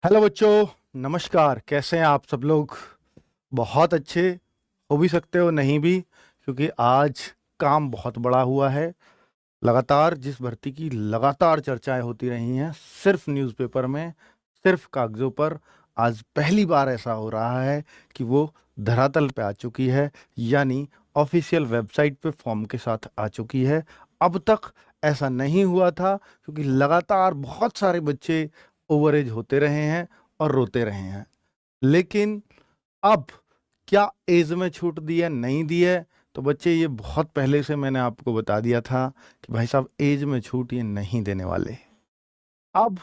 Hello बच्चों, नमस्कार। कैसे हैं आप सब लोग? बहुत अच्छे हो भी सकते हो, नहीं भी, क्योंकि आज काम बहुत बड़ा हुआ है। लगातार जिस भर्ती की लगातार चर्चाएं होती रही हैं, सिर्फ न्यूज़पेपर में, सिर्फ कागज़ों पर, आज पहली बार ऐसा हो रहा है कि वो धरातल पे आ चुकी है, यानी ऑफिशियल वेबसाइट पे फॉर्म के साथ आ चुकी है। अब तक ऐसा नहीं हुआ था, क्योंकि लगातार बहुत सारे बच्चे ओवरेज होते रहे हैं और रोते रहे हैं। लेकिन अब क्या एज में छूट दी है, नहीं दी है? तो बच्चे, ये बहुत पहले से मैंने आपको बता दिया था कि भाई साहब, एज में छूट ये नहीं देने वाले। अब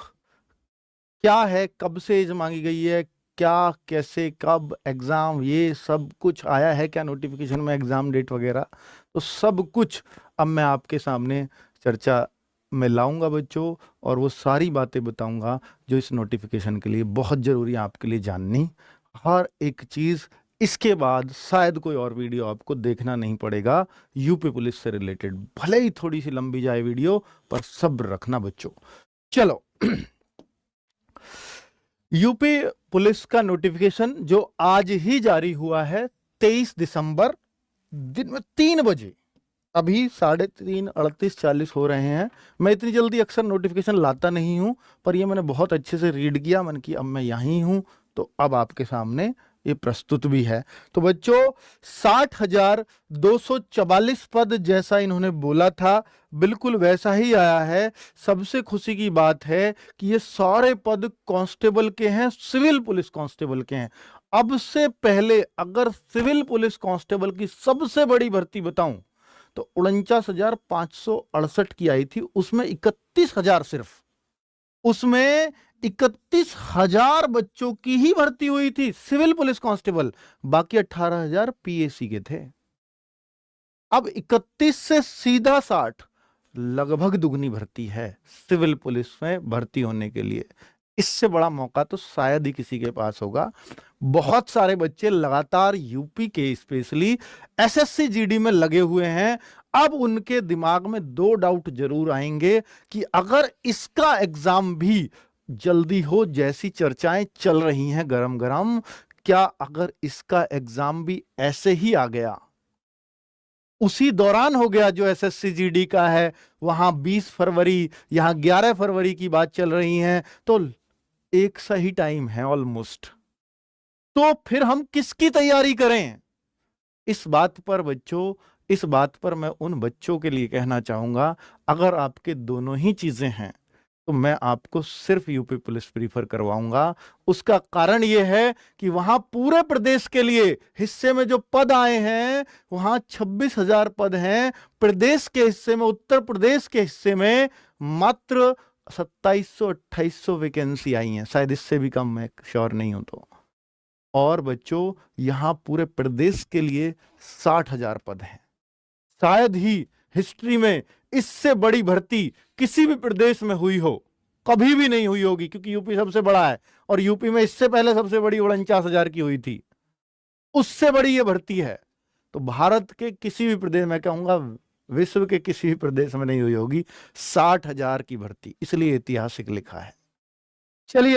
क्या है, कब से एज मांगी गई है, क्या, कैसे, कब एग्जाम, ये सब कुछ आया है क्या नोटिफिकेशन में, एग्जाम डेट वगैरह, तो सब कुछ अब मैं आपके सामने चर्चा में लाऊंगा बच्चों, और वो सारी बातें बताऊंगा जो इस नोटिफिकेशन के लिए बहुत ज़रूरी है आपके लिए जाननी। हर एक चीज़, इसके बाद शायद कोई और वीडियो आपको देखना नहीं पड़ेगा यूपी पुलिस से रिलेटेड, भले ही थोड़ी सी लंबी जाए वीडियो, पर सब्र रखना बच्चों। चलो यूपी पुलिस का नोटिफिकेशन जो आज ही जारी हुआ है, 23 दिसंबर दिन में 3 बजे, अभी 3:38 हो रहे हैं। मैं इतनी जल्दी अक्सर नोटिफिकेशन लाता नहीं हूं, पर ये मैंने बहुत अच्छे से रीड किया, मन की अब मैं यहीं हूं, तो अब आपके सामने ये प्रस्तुत भी है। तो बच्चों, 60,244 पद जैसा इन्होंने बोला था, बिल्कुल वैसा ही आया है। सबसे खुशी की बात है कि ये सारे पद कांस्टेबल के हैं, सिविल पुलिस कांस्टेबल के हैं। अब से पहले अगर सिविल पुलिस कांस्टेबल की सबसे बड़ी भर्ती बताऊं तो 49,568 की आई थी, उसमें 31,000 सिर्फ, उसमें 31,000 बच्चों की ही भर्ती हुई थी सिविल पुलिस कांस्टेबल, बाकी 18,000 पीएसी के थे। अब 31 से सीधा 60, लगभग दुगनी भर्ती है सिविल पुलिस में भर्ती होने के लिए। इससे बड़ा मौका तो शायद ही किसी के पास होगा। बहुत सारे बच्चे लगातार यूपी के स्पेशली एसएससी जीडी में लगे हुए हैं। अब उनके दिमाग में दो डाउट जरूर आएंगे कि अगर इसका एग्जाम भी जल्दी हो, जैसी चर्चाएं चल रही हैं गरम गरम, क्या अगर इसका एग्जाम भी ऐसे ही आ गया, उसी दौरान हो गया जो एसएससी जीडी का है, वहां 20 फरवरी, यहां 11 फरवरी की बात चल रही है, तो एक सही टाइम है ऑलमोस्ट, तो फिर हम किसकी तैयारी करें? इस बात पर बच्चों, इस बात पर मैं उन बच्चों के लिए कहना चाहूंगा, अगर आपके दोनों ही चीजें हैं तो मैं आपको सिर्फ यूपी पुलिस प्रीफर करवाऊंगा। उसका कारण यह है कि वहां पूरे प्रदेश के लिए हिस्से में जो पद आए हैं, वहां 26,000 पद हैं। प्रदेश के हिस्से में, उत्तर प्रदेश के हिस्से में मात्र 2700-2800 वैकेंसी आई हैं, शायद इससे भी कम, मैं श्योर नहीं हूं तो। और बच्चों, यहां पूरे प्रदेश के लिए 60,000 पद हैं। शायद ही हिस्ट्री में इससे बड़ी भर्ती किसी भी प्रदेश में हुई हो, कभी भी नहीं हुई होगी, क्योंकि यूपी सबसे बड़ा है, और यूपी में इससे पहले सबसे बड़ी 49,000 की हुई थी, उससे बड़ी ये भर्ती है। तो भारत के किसी भी प्रदेश में, कहूंगा विश्व के किसी भी प्रदेश में नहीं हुई होगी 60,000 की भर्ती, इसलिए ऐतिहासिक लिखा है। चलिए